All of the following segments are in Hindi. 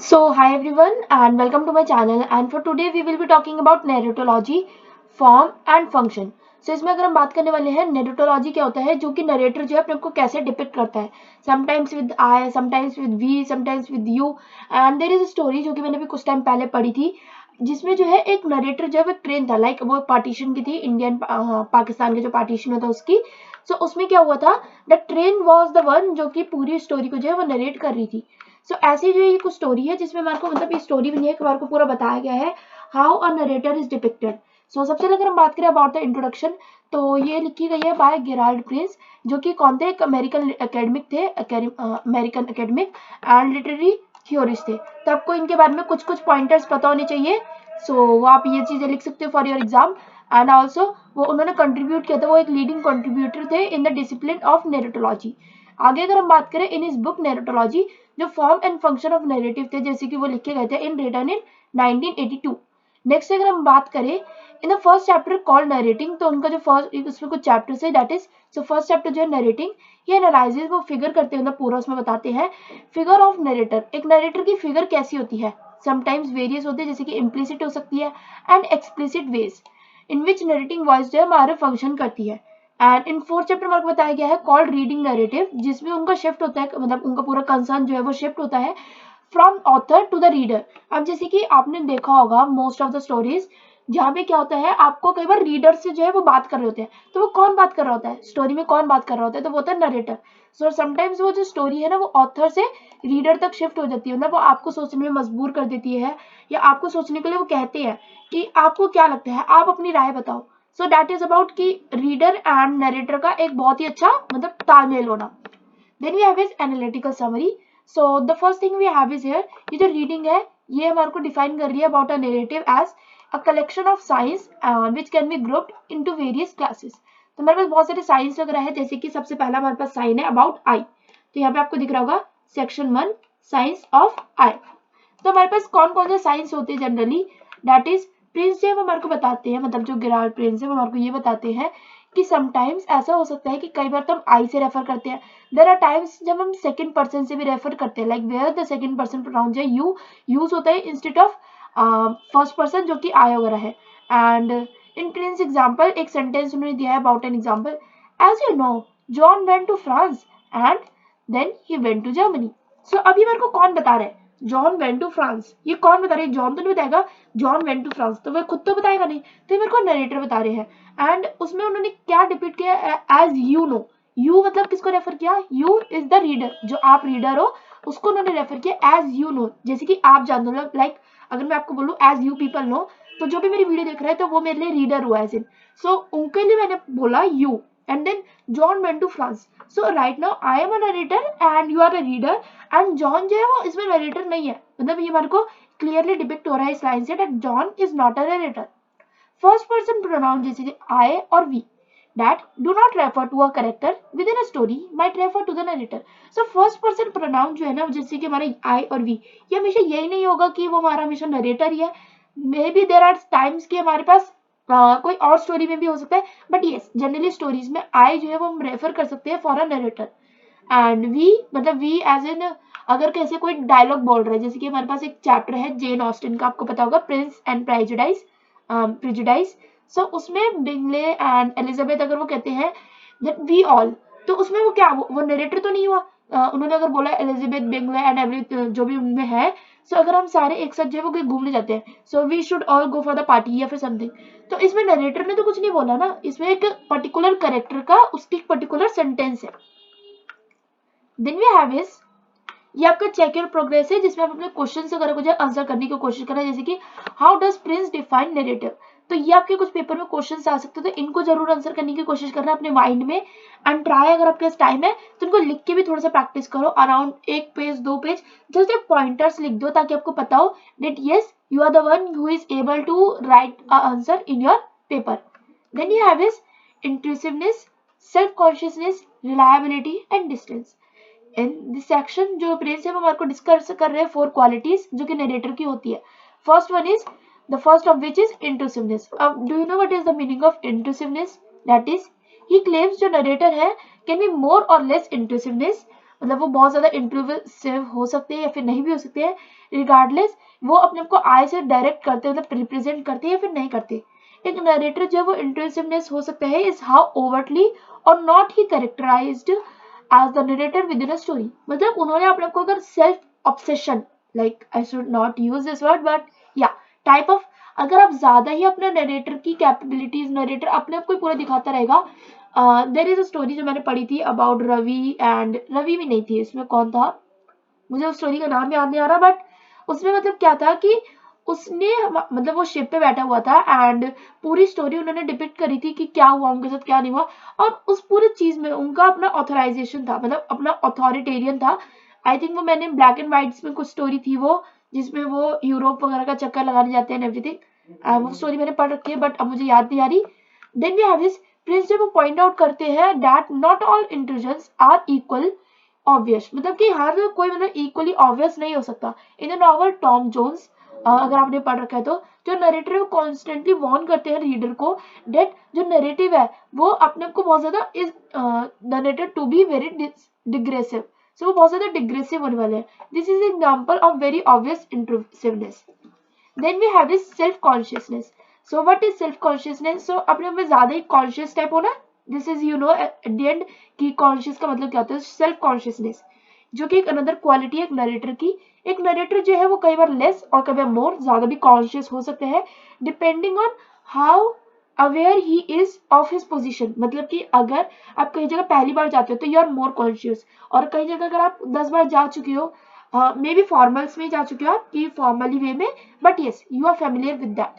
So, hi everyone, and welcome to my channel. And for today, we will be talking about narratology, form and function. So, इसमें अगर हम बात करने वाले हैं narratology क्या होता है, जो कि नरेटर जो है अपने को कैसे डिपिक्ट करता है, sometimes with I, sometimes with we, sometimes with you. And there is a story जो कि मैंने भी कुछ टाइम पहले पढ़ी थी, जिसमें जो है एक नरेटर जो है वो ट्रेन था, लाइक वो पार्टीशन की थी, इंडियन पाकिस्तान के जो पार्टीशन होता उसकी. सो उसमें क्या हुआ था, the train was the one जो कि पूरी स्टोरी को जो है वो नरेट कर रही थी. सो ऐसी जो ये कुछ स्टोरी है जिसमें हमारे को मतलब ये स्टोरी बनी है कि हमारे को पूरा बताया गया है how a narrator is depicted. So सबसे पहले अगर हम बात करें अबाउट द इंट्रोडक्शन, तो ये लिखी गई है बाय गेराल्ड प्रिंस, जो कि कौन थे, एक अमेरिकन एकेडमिक थे, American academic and literary theorist थे. तो आपको इनके बारे में कुछ कुछ पॉइंटर्स पता होने चाहिए. सो आप ये चीजें लिख सकते हो for your exam. And also वो उन्होंने कंट्रीब्यूट किया था, वो एक लीडिंग कंट्रीब्यूटर थे इन द डिसिप्लिन ऑफ नैरेटोलॉजी. आगे अगर हम बात करें इन इस बुक नैरेटोलॉजी, जो form and function of narrative थे जैसे कि वो लिखे गए थे इन रिटन इन 1982. नेक्स्ट अगर हम बात करें in the first chapter called narrating, तो उनका जो फर्स्ट उसमें कुछ चैप्टर्स है, that is so first chapter जो है नरेटिंग, ये एनालाइजिस वो फिगर करते हैं, पूरा उसमें बताते हैं फिगर ऑफ नरेटर, एक नरेटर की फिगर कैसी होती है. समटाइम्स वेरियस होते हैं, जैसे कि इम्प्लिसिट हो सकती है and explicit ways in which narrating voice जो है हमारे फंक्शन करती है. एंड इन फोर्थ चैप्टर में बताया गया है कॉल्ड रीडिंग नरेटिव, जिसमें उनका शिफ्ट होता है, मतलब उनका पूरा कंसर्न जो है वो शिफ्ट होता है from author to the reader. अब जैसे कि आपने देखा होगा मोस्ट ऑफ द स्टोरीज, जहाँ पे क्या होता है, आपको कई बार रीडर से जो है वो बात कर रहे होते हैं, तो वो कौन बात कर रहा होता है स्टोरी में, कौन बात कर रहा होता है, तो वो होता है नरेटर. सो समटाइम्स वो जो स्टोरी है ना, वो ऑथर से रीडर तक शिफ्ट हो जाती है, मतलब वो आपको सोचने में मजबूर कर देती है, या आपको सोचने के लिए वो कहते हैं कि आपको क्या लगता है, आप अपनी राय बताओ. सो दैट इज अबाउट कि रीडर एंड नरेटर का एक बहुत ही अच्छा मतलब तालमेल होना. Then we have is analytical summary. So the first thing we have is here, ये जो reading है ये हमारे को define कर रही है about a narrative as a collection of signs which can be grouped into various classes. तो हमारे पास बहुत सारे साइंस वगैरह है, जैसे कि सबसे पहला हमारे पास साइन है अबाउट आई. तो यहाँ पे आपको दिख रहा होगा सेक्शन 1 साइंस ऑफ आई. तो हमारे पास कौन कौन से साइंस होते हैं जनरली, दैट इज प्रिंस जो हमारे को बताते हैं, मतलब जो गेराल्ड प्रिंस है वो हमारे को ये बताते हैं कि समटाइम्स ऐसा हो सकता है कि कई बार तो हम आई से रेफर करते हैं, देयर आर टाइम्स जब हम सेकंड पर्सन से भी रेफर करते हैं, like where the second person pronoun है यू यूज होता है इंस्टेड ऑफ फर्स्ट पर्सन जो कि आई वगैरह है. एंड इन प्रिंस एग्जांपल एक सेंटेंस उन्होंने दिया है about an example, as you know John went to France and then he went to Germany. So अभी मेरे को कौन बता रहा है जॉन वेंट टू फ्रांस, ये कौन बता रहा है, जॉन तो नहीं बताएगा, जॉन वेंट टू फ्रांस तो वह खुद तो बताएगा नहीं, तो ये मेरे को नरेटर बता रहे हैं. एंड उसमें उन्होंने क्या डिपिक्ट किया, एज यू नो, यू मतलब किसको रेफर किया, यू इज द रीडर, जो आप रीडर हो उसको उन्होंने रेफर किया एज यू नो, जैसे कि आप जानते हो, लाइक अगर मैं आपको बोलूं एज यू पीपल नो, तो जो भी मेरी वीडियो देख रहा है तो वो मेरे लिए रीडर हुआ एज इन. सो उनके लिए मैंने बोला you, and then John went to France. So right now I am a narrator and you are a reader, and John जो है वो इसमें नरेटर नहीं है, मतलब ये हमारे को क्लियरली डिपिक्ट हो रहा है इस line say that John is not a narrator. First person pronoun जैसे आई और we that do not refer to a character within a story might refer to the narrator. So first person pronoun जो है ना, जैसे कि हमारे I और V, ये हमेशा यही नहीं होगा कि वो हमारा हमेशा नरेटर ही है. Maybe there are times कि हमारे पास कोई और स्टोरी में भी हो सकता है, बट येस जनरली स्टोरीज में I जो है वो हम रेफर कर सकते हैं for a narrator. And we मतलब वी एज इन अगर कैसे कोई डायलॉग बोल रहा है, जैसे कि हमारे पास एक चैप्टर है जेन ऑस्टिन का, आपको पता होगा, प्रिंस एंड प्रेजुडाइस. सो उसमें बिंगले एंड एलिजाबेथ अगर वो कहते हैं दैट वी ऑल, तो उसमें वो क्या वो नरेटर तो नहीं हुआ. उन्होंने अगर बोला एलिजाबेथ बिंगले एंड एवरी जो भी उनमें है, सो अगर हम सारे एक साथ जो है वो कहीं घूमने जाते हैं, so we should all go for the party या फिर समथिंग, तो इसमें नरेटर ने तो कुछ नहीं बोला ना, इसमें एक पर्टिकुलर कैरेक्टर का उसकी एक पर्टिकुलर सेंटेंस है. देन वी हैव इज, ये आपका चेक योर प्रोग्रेस है, जिसमें आप अपने क्वेश्चन वगैरह को जो आंसर करने की कोशिश करना है, जैसे कि how does Prince define narrative. तो ये आपके कुछ पेपर में क्वेश्चंस आ सकते हैं, तो इनको जरूर आंसर करने की कोशिश करना अपने माइंड में. एंड ट्राई अगर आपके पास टाइम है तो इनको लिख के भी थोड़ा सा प्रैक्टिस करो, अराउंड 1 पेज 2 पेज, जस्ट एक पॉइंटर्स लिख दो ताकि आपको पता हो that yes you are the one who is able to write a answer in your paper. Then you have is intrusiveness, self consciousness, reliability and distance. In this section जो प्रिंस है वो हमारे को डिस्कस कर रहे हैं 4 क्वालिटीज जो कि नरेटर की होती है. First one is the first of which is intrusiveness. अब do you know what is the meaning of intrusiveness, that is he claims जो नरेटर है can be more or less इंट्रूसिवनेस मतलब वो बहुत ज्यादा इंट्रूसिव हो सकते हैं या फिर नहीं भी हो सकते हैं, रिगार्डलेस वो अपने आप को आई से डायरेक्ट करते हैं, मतलब रिप्रेजेंट करते हैं या फिर नहीं करते। एक नरेटर जो है वो इंट्रूसिवनेस हो सकता है इज हाउ ओवरटली और not he characterized as the narrator within a story. मतलब उन्होंने अपने आप को अगर self obsession, like I should not use this word but या टाइप ऑफ, अगर आप ज्यादा ही अपने नरेटर की कैपेबिलिटीज, नरेटर अपने आप को ही पूरा दिखाता रहेगा। देयर इज अ स्टोरी जो मैंने पढ़ी थी अबाउट रवि, एंड रवि भी नहीं थी इसमें, कौन था मुझे उस स्टोरी का नाम याद नहीं आ रहा, बट उसमें मतलब क्या था कि उसने मतलब वो शिप पे बैठा हुआ था एंड पूरी स्टोरी उन्होंने डिपिक्ट करी थी कि क्या हुआ उनके साथ क्या नहीं हुआ, और उस पूरी चीज में उनका अपना ऑथराइजेशन था, मतलब अपना अथॉरिटेरियन था। आई थिंक वो मैंने ब्लैक एंड व्हाइट्स में कुछ स्टोरी थी वो, जिसमें वो यूरोप वगैरह का चक्कर लगाने जाते हैं एवरीथिंग, वो स्टोरी मैंने पढ़ रखी है बट अब मुझे याद नहीं आ रही। Then we have this Prince जब वो पॉइंट आउट करते हैं that not all intelligence are equal obvious, मतलब कि हर कोई मतलब इक्वली ऑब्वियस नहीं हो सकता। In the novel Tom Jones, अगर आपने पढ़ रखा है तो जो नरेटर है वो कॉन्स्टेंटली वार्न करते हैं रीडर को डेट जो नरेटिव है वो अपने आप को बहुत ज्यादा is narrator to be very digressive, so वो बहुत ज्यादा डिग्रेसिव होने वाले हैं। This is example of very obvious intrusiveness. Then we have this self consciousness. So what is self consciousness? So अपने में ज्यादा ही कॉन्शियस टाइप होना, this is you know at the end कि कॉन्शियस का मतलब क्या होता है, सेल्फ कॉन्शियसनेस, जो कि एक अनदर क्वालिटी है एक नरेटर की। एक नरेटर जो है वो कई बार लेस और कई बार मोर ज्यादा भी कॉन्शियस हो सकते हैं depending on how aware he is of his position. मतलब कि अगर आप कहीं जगह पहली बार जाते हो तो यू आर मोर कॉन्शियस, और कई जगह अगर आप 10 बार जा चुके हो, मे बी फॉर्मल्स में जा चुके हो आप कि फॉर्मली वे में, but yes you are familiar with that.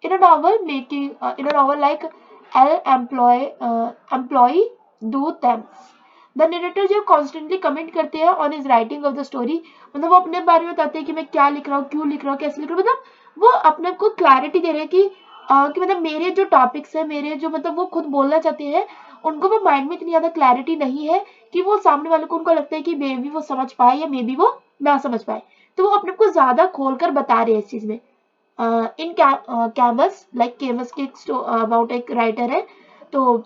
In a novel making in a novel like L employee do them, the narrator जो कॉन्स्टेंटली कमेंट करते हैं on is writing of the story, मतलब वो अपने बारे में बताते हैं कि मैं क्या लिख रहा हूँ, क्यों लिख रहा हूँ, कैसे लिख रहा हूँ, मतलब वो अपने को क्लैरिटी दे रहे हैं कि मतलब मेरे जो टॉपिक्स है, मेरे जो मतलब वो खुद बोलना चाहते हैं, उनको वो माइंड में इतनी ज्यादा क्लैरिटी नहीं है कि वो सामने वाले को उनको लगता है कि मे बी वो समझ पाए या मे बी वो ना समझ पाए, तो वो अपने को ज्यादा खोलकर बता रहे हैं इस चीज में। इन कैमस, लाइक केमस के अबाउट एक राइटर है, तो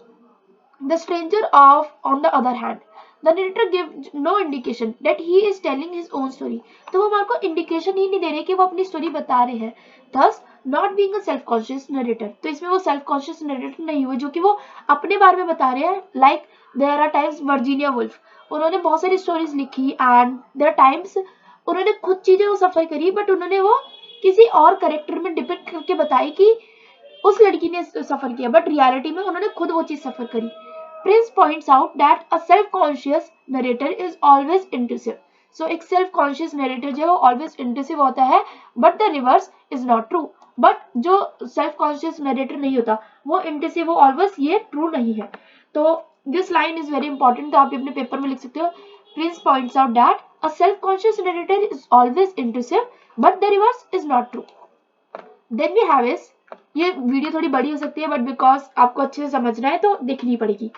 the stranger of on the other hand, the narrator gives no indication that he is telling his own story, तो वो हमारे को इंडिकेशन ही नहीं दे रहे कि वो अपनी स्टोरी बता रहे हैं, thus not being a self conscious narrator। तो इसमें वो सेल्फ कॉन्शियस नरेटर नहीं हुए जो कि वो अपने बारे में बता रहे हैं। Like there are times Virginia Woolf, उन्होंने बहुत सारी स्टोरीज लिखी एंड देयर टाइम्स उन्होंने खुद चीजें वो सफर करी, बट उन्होंने वो किसी और करेक्टर में डिपिक्ट करके बताई कि उस लड़की ने सफर किया, बट रियलिटी में उन्होंने खुद वो चीज सफर करी। Prince points out that a self conscious narrator is always intrusive. So एक सेल्फ कॉन्शियस नरेटर जो है वो ऑलवेज इंट्रूसिव होता है, but the reverse is not true. But जो सेल्फ कॉन्शियस नरेटर नहीं होता वो इंट्रूसिव, वो ऑलवेज, ये ट्रू नहीं है। तो this line is very important, तो आप अपने पेपर में लिख सकते हो। Prince points out that a self conscious narrator is always intrusive but the reverse is not true. Then we have is, ये वीडियो थोड़ी बड़ी हो सकती है बट बिकॉज आपको अच्छे से समझना है तो देखनी पड़ेगी।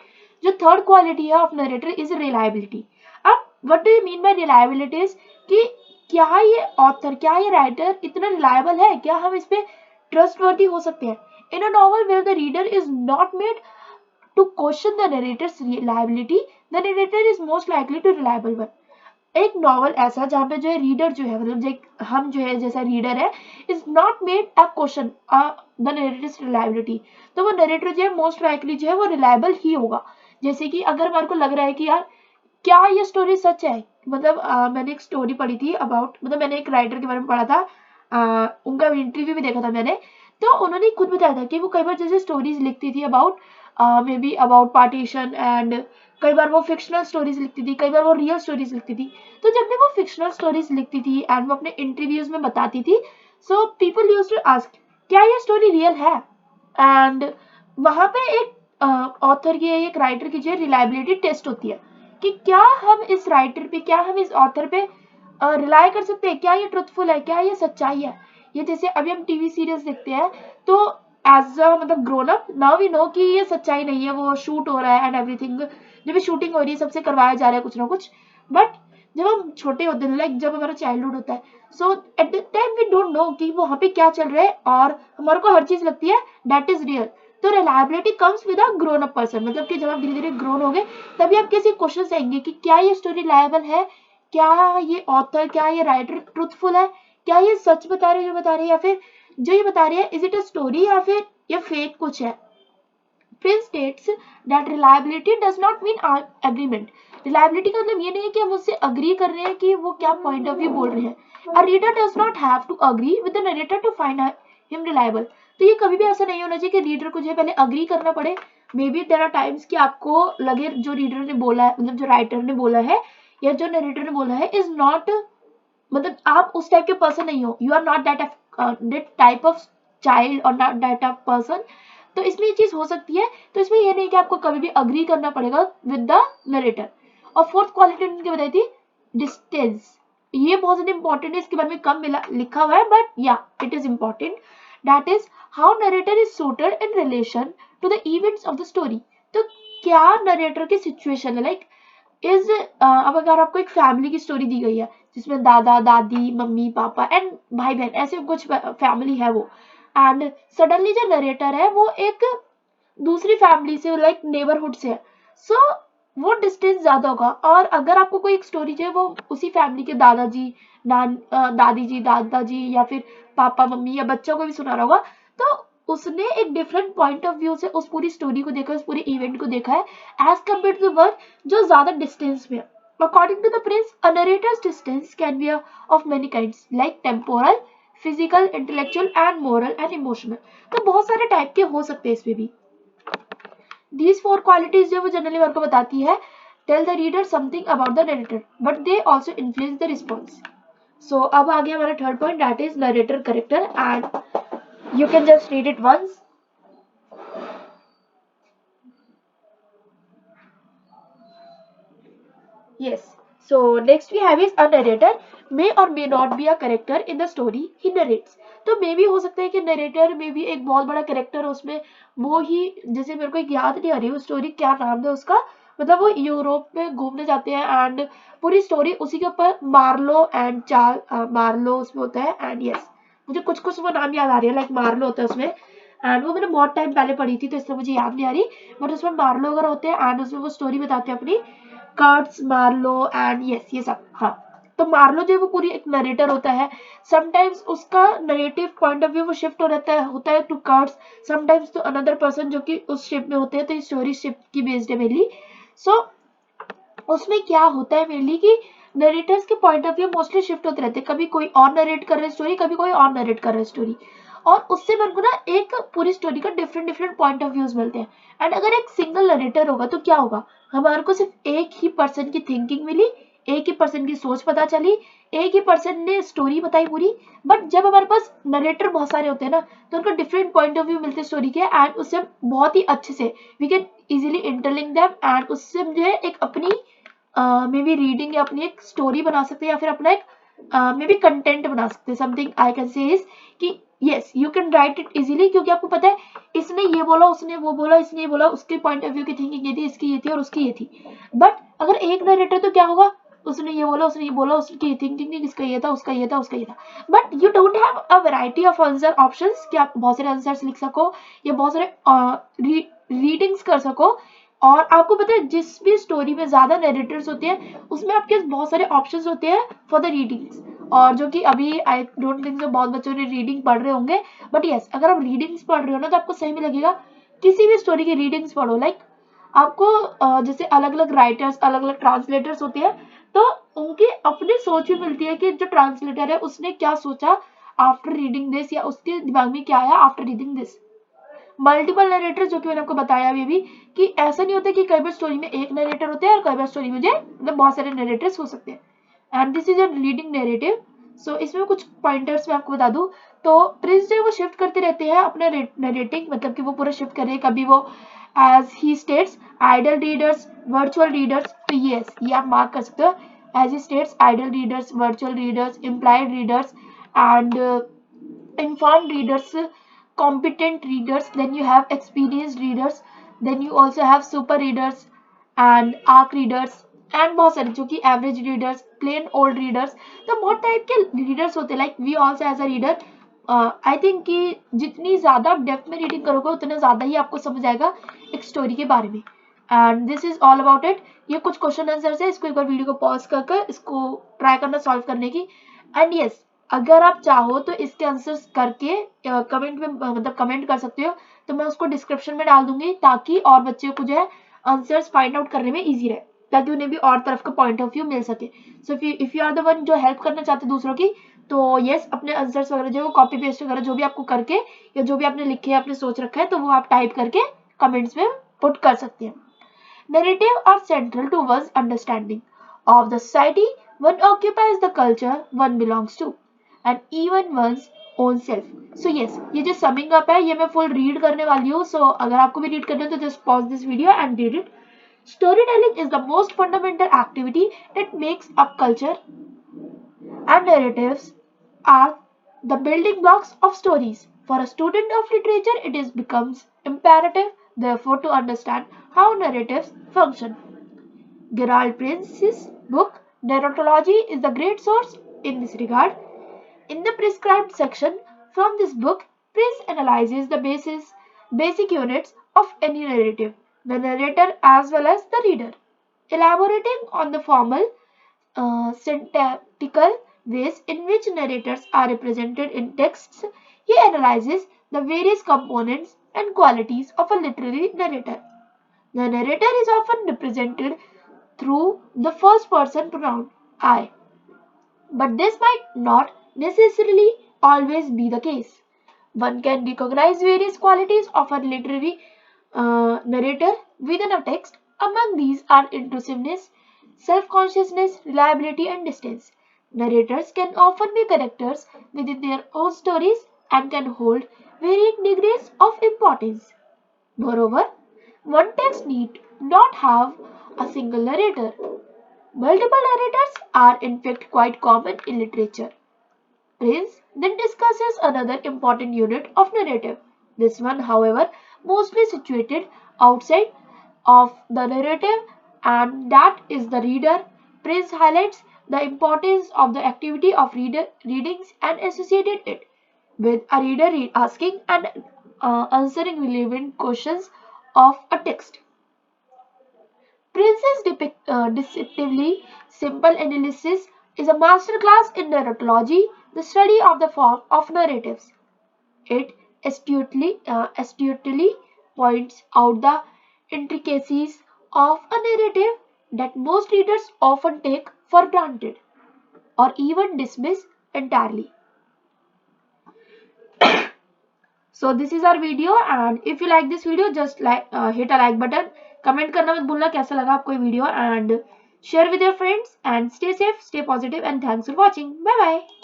जो थर्ड क्वालिटी है ऑफ नरेटर इज रिलायबिलिटी। अब what do you mean by reliability is कि क्या ये ऑथर, क्या ये राइटर इतना रिलायबल है, क्या हम इस पे ट्रस्टवर्दी हो सकते हैं। In a novel where the reader is not made to question the narrator's reliability, the narrator is most likely to reliable one. एक नॉवल ऐसा जहाँ पे जो है रीडर जो है, मतलब जो हम जो है जैसा रीडर है, is not made a question the narrator's reliability, तो वो नरेटर जो है मोस्ट लाइकली जो है वो रिलायबल ही होगा। जैसे कि अगर हमारे को लग रहा है कि यार क्या ये स्टोरी सच है, मतलब मैंने एक स्टोरी पढ़ी थी अबाउट, मतलब मैंने एक राइटर के बारे में पढ़ा था, उनका इंटरव्यू भी देखा था मैंने, तो उन्होंने खुद बताया था कि वो कई बार जैसे स्टोरीज लिखती थी about may be about partition, and कई बार वो फिक्शनल स्टोरीज लिखती थी, कई बार वो रियल स्टोरीज लिखती थी। तो जब भी वो फिक्शनल स्टोरीज लिखती थी एंड वो अपने इंटरव्यूज में बताती थी, so people used to ask क्या ये स्टोरी रियल है, एंड वहां पे एक ऑथर की, एक राइटर की जो रिलायबिलिटी टेस्ट होती है कि क्या हम इस राइटर पे, क्या हम इस ऑथर पे रिलाय कर सकते हैं, क्या ये ट्रुथफुल है, क्या ये सच्चाई है। ये जैसे अभी हम टीवी सीरीज देखते हैं तो एज अ मतलब grown up now we know कि ये सच्चाई नहीं है, वो शूट हो रहा है एंड एवरीथिंग, जब भी शूटिंग हो रही है सबसे करवाया जा रहा है कुछ ना कुछ, बट जब हम छोटे होते हैं, लाइक जब हमारा चाइल्डहुड होता है, so at the time we don't know कि वहां पे क्या चल रहा है, और हमारे को हर चीज लगती है दैट इज रियल। तो reliability comes with a grown up person, मतलब कि जब आप धीरे धीरे ग्रोन हो गए तभी आप किसी क्वेश्चन आएंगे कि क्या ये स्टोरी रिलायबल है, क्या ये ऑथर, क्या ये राइटर ट्रूथफुल है, क्या ये सच बता रहे जो बता रहे हैं, या फिर जो ये बता रहे हैं इज इट अ स्टोरी या फिर ये फेक कुछ है. Prince states that reliability does not mean agreement. Reliability का मतलब ये नहीं है कि हम उससे agree कर रहे हैं कि वो क्या point of view बोल रहे हैं. A reader does not have to agree with the narrator to find him reliable. तो ये कभी भी ऐसा नहीं होना चाहिए कि रीडर को जो है पहले agree करना पड़े. Maybe there are times कि आपको लगे जो रीडर ने बोला है, मतलब जो राइटर ने बोला है या जो नरेटर ने बोला है इज नॉट, मतलब आप उस टाइप के पर्सन नहीं हो, you are not that type of child और नॉट दैट ऑफ पर्सन. तो इसमें ये चीज हो सकती है. तो इसमें ये नहीं कि आपको कभी भी अग्री करना पड़ेगा विद द नरेटर. और फोर्थ क्वालिटी उनकी बताई थी डिस्टेंस. ये बहुत ज्यादा इंपॉर्टेंट है, इसके बारे में कम लिखा हुआ है बट या it is important. That is how narrator is suited in relation to the events of the story. तो क्या नरेटर की सिचुएशन है, लाइक इज अब अगर आपको एक फैमिली की स्टोरी दी गई है जिसमें दादा दादी मम्मी पापा एंड भाई बहन ऐसे कुछ फैमिली है वो, एंड सडनली जो नरेटर है वो एक दूसरी फैमिली से लाइक नेबरहुड से है, सो वो डिस्टेंस ज्यादा होगा. और अगर आपको कोई एक स्टोरी जो है वो उसी फैमिली के दादाजी दादी जी दादाजी या फिर पापा मम्मी या बच्चों को भी सुना रहा होगा, तो उसने एक डिफरेंट पॉइंट ऑफ व्यू से उस पूरी स्टोरी को देखा, उस पूरे इवेंट को देखा है as compare to the one जो ज्यादा डिस्टेंस में है. According to the prince, a narrator's distance can be of many kinds, like temporal, physical, intellectual and moral and emotional. तो बहुत सारे टाइप के हो सकते हैं इसमें भी. These four qualities जो वो जनरली वर्क को बताती है tell the reader something about the narrator, but they also influence the response. So अब आ गया हमारा third point, that is narrator character, and you can just read it once. Yes. So next we have is a narrator may or may not be a character in the story he narrates. तो मे भी हो सकता है कि नरेटर में भी एक बहुत बड़ा कैरेक्टर है उसमें, वो ही जैसे मेरे को एक याद नहीं आ रही वो स्टोरी क्या नाम है उसका, मतलब वो यूरोप में घूमने जाते हैं एंड पूरी स्टोरी उसी के ऊपर मार्लो एंड मार्लो उसमें होता है. एंड यस मुझे कुछ कुछ वो नाम याद आ रही है, लाइक मार्लो होता है उसमें, एंड वो मैंने बहुत टाइम पहले पढ़ी थी तो इसलिए मुझे याद नहीं आ रही, बट उसमें मार्लो वगैरह होते हैं एंड उसमें वो स्टोरी बताते हैं अपनी कर्ट्स मार्लो एंड यस ये सब. हाँ तो मार्लो जो है वो पूरी एक नरेटर होता है. समटाइम्स उसका नरेटिव पॉइंट ऑफ व्यू वो शिफ्ट होता है to Kurtz, sometimes to another person जो कि उस शिप में होते हैं. तो स्टोरी शिप की बेस्ड है मेनली. सो उसमें क्या होता है मेनली कि नरेटर्स के point of view mostly shift होते रहते हैं, कभी कोई और नरेट कर रहा है स्टोरी, कभी कोई और नरेट कर रहा है स्टोरी, और उससे मेरे को ना एक पूरी स्टोरी का different different point of views मिलते हैं. एंड अगर एक सिंगल नरेटर होगा तो क्या होगा, हमारे को सिर्फ एक ही पर्सन की थिंकिंग मिली, एक ही पर्सन की सोच पता चली, एक ही पर्सन ने स्टोरी बताई पूरी. बट जब हमारे पास नरेटर बहुत सारे होते हैं ना तो उनका डिफरेंट पॉइंट ऑफ व्यू मिलते हैं स्टोरी के, एंड उससे बहुत ही अच्छे से we can easily interlink them, and उससे जो है एक अपनी मे बी रीडिंग या अपनी एक स्टोरी बना सकते हैं या फिर अपना एक मे बी कंटेंट बना सकते हैं. Something I can say is कि yes you can write it easily, क्योंकि आपको पता है इसने ये बोला उसने वो बोला इसने ये बोला, उसके पॉइंट ऑफ व्यू की थिंकिंग ये थी, इसकी ये थी और उसकी ये थी. बट अगर एक नरेटर तो क्या होगा, उसने ये बोला उसने ये बोला उसकी थिंकिंग नहीं, इसका ये था उसका ये था उसका ये था. But you don't have a variety of answer options कि आप बहुत सारे आंसर्स लिख सको या बहुत सारे रीडिंग्स कर सको. और आपको पता है जिस भी स्टोरी में ज्यादा नरेटर्स होते हैं उसमें आपके बहुत सारे ऑप्शंस होते हैं फॉर द रीडिंग्स, और जो कि अभी आई डोंट थिंक सो बहुत बच्चों ने रीडिंग पढ़ रहे होंगे. बट यस अगर आप रीडिंग्स पढ़ रहे हो ना तो आपको सही में लगेगा किसी भी स्टोरी की रीडिंग्स पढ़ो. लाइक आपको जैसे अलग अलग राइटर्स अलग अलग ट्रांसलेटर्स होते हैं तो उनकी अपनी सोच भी मिलती है कि जो ट्रांसलेटर है उसने क्या सोचा आफ्टर रीडिंग दिस, या उसके दिमाग में क्या आया after reading this. Multiple narrator जो कि मैंने आपको बताया अभी कि ऐसा नहीं होता कि कई बार स्टोरी में एक नरेटर होते हैं और कई बार स्टोरी में जो मतलब बहुत सारे नरेटर्स हो सकते हैं. And this is a reading narrative. So इसमें कुछ पॉइंटर्स मैं आपको बता दूं तो प्रिंस जो वो शिफ्ट करते रहते हैं अपना नरेटिंग, मतलब कि वो पूरा शिफ्ट कर रहे हैं. कभी वो as he states ideal readers virtual readers, तो ये आप मार्क कर सकते हो as he states ideal readers virtual readers implied readers and informed readers, competent readers, then you have experienced readers, then you also have super readers and arc readers and बहुत सारे जो कि average readers plain old readers. तो बहुत टाइप के रीडर्स होते हैं. Like we also as a reader I think कि जितनी ज़्यादा डेप्थ में रीडिंग करोगे उतना ज़्यादा ही आपको समझ आएगा एक स्टोरी के बारे में। And this is all about it. ये कुछ क्वेश्चन आंसर्स है, इसको एक बार वीडियो को पॉज कर इसको ट्राई करना सॉल्व करने की। एंड यस, अगर आप चाहो तो इसके आंसर्स करके कमेंट में मतलब कमेंट कर सकते हो, तो मैं उसको डिस्क्रिप्शन में डाल दूंगी ताकि और बच्चों को जो है आंसर्स फाइंड आउट करने में ईजी रहे, ताकि उन्हें भी और तरफ का पॉइंट ऑफ व्यू मिल सके। So if you are the one जो हेल्प करना चाहते दूसरों की, तो यस, अपने आंसर्स वगैरह जो कॉपी पेस्ट वगैरह जो भी आपको करके या जो भी आपने लिखे है, आपने सोच रखा है, तो वो आप टाइप करके कमेंट्स में पुट कर सकते हैं। Narrative are central to one's understanding of the society one occupies, the culture one belongs to, and even one's own self. So yes, ये जो summing up है ये मैं full read करने वाली हूँ. So अगर आपको भी read करना है तो just pause this video and read it. Storytelling is the most fundamental activity that makes up culture, and narratives are the building blocks of stories. For a student of literature, becomes imperative, therefore, to understand how narratives function. Gerald Prince's book Narratology is the great source in this regard. In the prescribed section from this book, Prince analyzes the basic units of any narrative, the narrator as well as the reader. Elaborating on the formal syntactical ways in which narrators are represented in texts, he analyzes the various components and qualities of a literary narrator. The narrator is often represented through the first person pronoun I, but this might not necessarily always be the case. One can recognize various qualities of a literary narrator within a text. Among these are intrusiveness, self-consciousness, reliability, and distance. Narrators can often be characters within their own stories and can hold varying degrees of importance. Moreover, one text need not have a single narrator. Multiple narrators are in fact quite common in literature. Prince then discusses another important unit of narrative. This one, however, mostly situated outside of the narrative, and that is the reader. Prince highlights the importance of the activity of readings and associated it with a reader asking and answering relevant questions of a text. Prince's deceptively simple analysis is a masterclass in narratology, the study of the form of narratives. It astutely points out the intricacies of a narrative that most readers often take for granted or even dismiss entirely. So this is our video, and if you like this video, just hit a like button. Comment करना मत भूलना कैसा लगा आपको ये video, and share with your friends, and stay safe, stay positive, and thanks for watching. Bye bye.